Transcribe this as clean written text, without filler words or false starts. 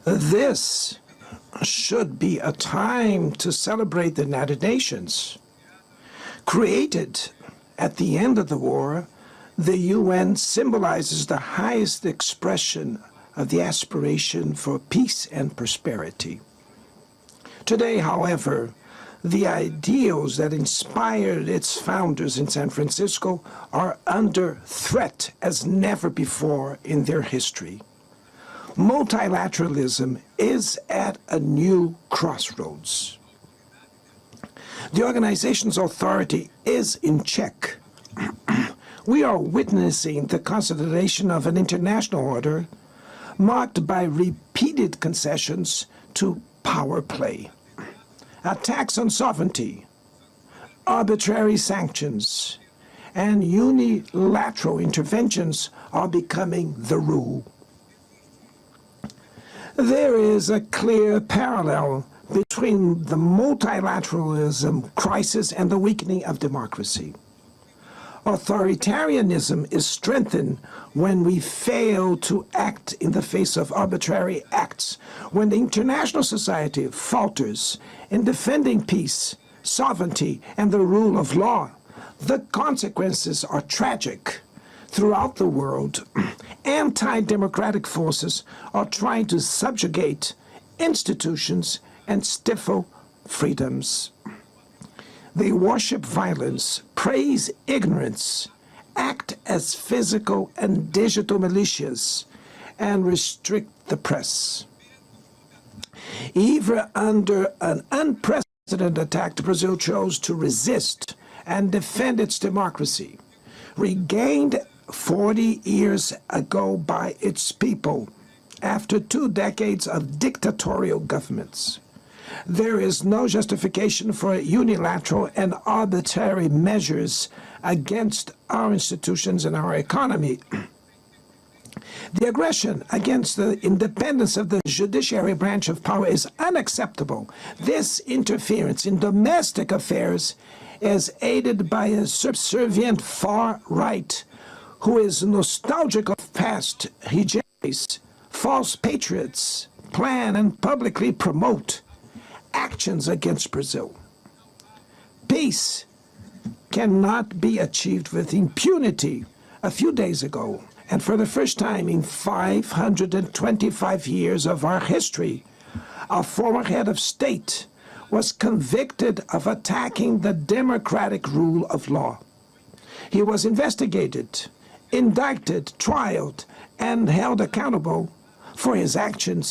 This should be a time to celebrate the United Nations. Created at the end of the war, the UN symbolizes the highest expression of the aspiration for peace and prosperity. Today, however, the ideals that inspired its founders in San Francisco are under threat as never before in their history. Multilateralism is at a new crossroads. The organization's authority is in check. We are witnessing the consolidation of an international order marked by repeated concessions to power play. Attacks on sovereignty, arbitrary sanctions, and unilateral interventions are becoming the rule. There is a clear parallel between the multilateralism crisis and the weakening of democracy. Authoritarianism is strengthened when we fail to act in the face of arbitrary acts, when the international society falters in defending peace, sovereignty, and the rule of law. The consequences are tragic. Throughout the world, anti-democratic forces are trying to subjugate institutions and stifle freedoms. They worship violence, praise ignorance, act as physical and digital militias, and restrict the press. Even under an unprecedented attack, Brazil chose to resist and defend its democracy, regained 40 years ago by its people after 2 decades of dictatorial governments. There is no justification for unilateral and arbitrary measures against our institutions and our economy. The aggression against the independence of the judiciary branch of power is unacceptable. This interference in domestic affairs is aided by a subservient far right who is nostalgic of past hegemonies. False patriots plan and publicly promote actions against Brazil. Peace cannot be achieved with impunity. A few days ago, and for the first time in 525 years of our history, a former head of state was convicted of attacking the democratic rule of law. He was investigated, indicted, trialed, and held accountable for his actions